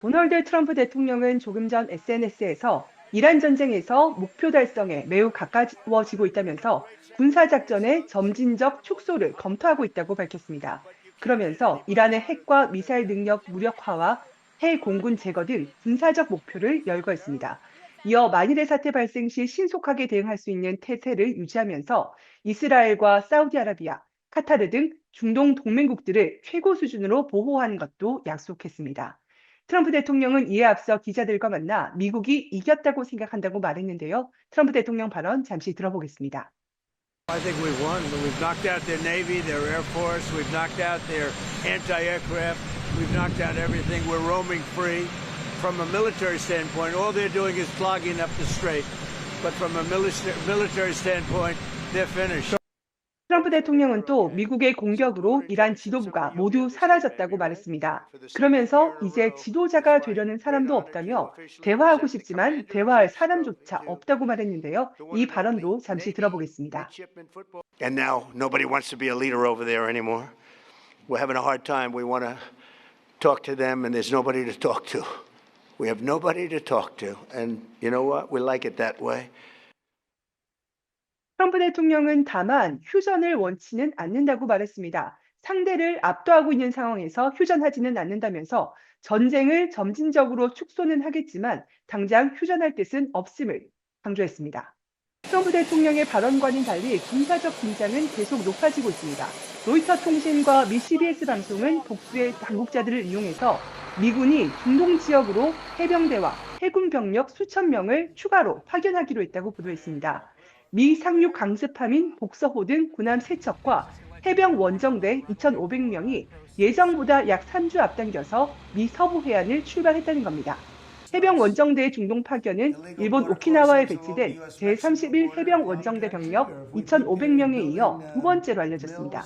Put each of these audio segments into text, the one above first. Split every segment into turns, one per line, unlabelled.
도널드 트럼프 대통령은 조금 전 SNS에서 이란 전쟁에서 목표 달성에 매우 가까워지고 있다면서 군사작전의 점진적 축소를 검토하고 있다고 밝혔습니다. 그러면서 이란의 핵과 미사일 능력 무력화와 해 공군 제거 등 군사적 목표를 열거했습니다. 이어 만일의 사태 발생 시 신속하게 대응할 수 있는 태세를 유지하면서 이스라엘과 사우디아라비아, 카타르 등 중동 동맹국들을 최고 수준으로 보호하는 것도 약속했습니다. 트럼프 대통령은 이에 앞서 기자들과 만나 미국이 이겼다고 생각한다고 말했는데요. 트럼프 대통령 발언 잠시 들어보겠습니다.
I think we've won. We've knocked out their Navy, their Air Force. We've knocked out their anti-aircraft. We've knocked out everything. We're roaming free. From a military standpoint, all they're doing is clogging up the strait. But from a military standpoint, they're finished.
트럼프 대통령은 또 미국의 공격으로 이란 지도부가 모두 사라졌다고 말했습니다. 그러면서 이제 지도자가 되려는 사람도 없다며 대화하고 싶지만 대화할 사람조차 없다고 말했는데요. 이 발언도 잠시 들어보겠습니다.
And now nobody wants to be a leader over there anymore. We're having a hard time. We want to talk to them, and there's nobody to talk to. We have nobody to talk to, and you know what? We like it that way.
트럼프 대통령은 다만 휴전을 원치는 않는다고 말했습니다. 상대를 압도하고 있는 상황에서 휴전하지는 않는다면서 전쟁을 점진적으로 축소는 하겠지만 당장 휴전할 뜻은 없음을 강조했습니다. 트럼프 대통령의 발언과는 달리 군사적 긴장은 계속 높아지고 있습니다. 로이터 통신과 미 CBS 방송은 복수의 당국자들을 이용해서 미군이 중동 지역으로 해병대와 해군 병력 수천 명을 추가로 파견하기로 했다고 보도했습니다. 미 상륙 강습함인 복서호 등 군함 3척과 해병 원정대 2,500명이 예정보다 약 3주 앞당겨서 미 서부 해안을 출발했다는 겁니다. 해병 원정대의 중동 파견은 일본 오키나와에 배치된 제31 해병 원정대 병력 2,500명에 이어 두 번째로 알려졌습니다.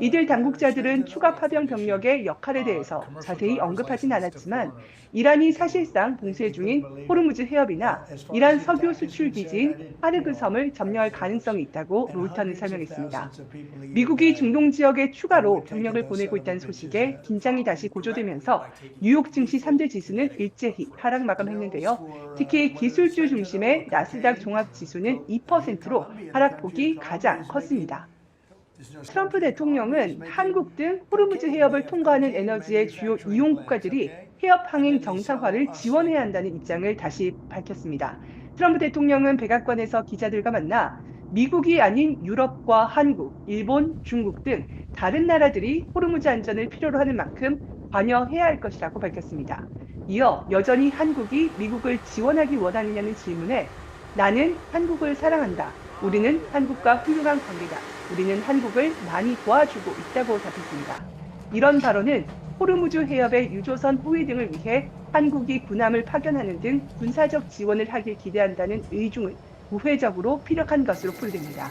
이들 당국자들은 추가 파병 병력의 역할에 대해서 자세히 언급하진 않았지만 이란이 사실상 봉쇄 중인 호르무즈 해협이나 이란 석유 수출 기지인 하르그 섬을 점령할 가능성이 있다고 로이터는 설명했습니다. 미국이 중동 지역에 추가로 병력을 보내고 있다는 소식에 긴장이 다시 고조되면서 뉴욕 증시 3대 지수는 일제히 하락 마감했는데요. 특히 기술주 중심의 나스닥 종합지수는 2%로 하락폭이 가장 컸습니다. 트럼프 대통령은 한국 등 호르무즈 해협을 통과하는 에너지의 주요 이용 국가들이 해협 항행 정상화를 지원해야 한다는 입장을 다시 밝혔습니다. 트럼프 대통령은 백악관에서 기자들과 만나 미국이 아닌 유럽과 한국, 일본, 중국 등 다른 나라들이 호르무즈 안전을 필요로 하는 만큼 관여해야 할 것이라고 밝혔습니다. 이어 여전히 한국이 미국을 지원하기 원하느냐는 질문에 나는 한국을 사랑한다. 우리는 한국과 훌륭한 관계다. 우리는 한국을 많이 도와주고 있다고 답했습니다. 이런 발언은 호르무즈 해협의 유조선 호위 등을 위해 한국이 군함을 파견하는 등 군사적 지원을 하길 기대한다는 의중을 우회적으로 피력한 것으로 풀이됩니다.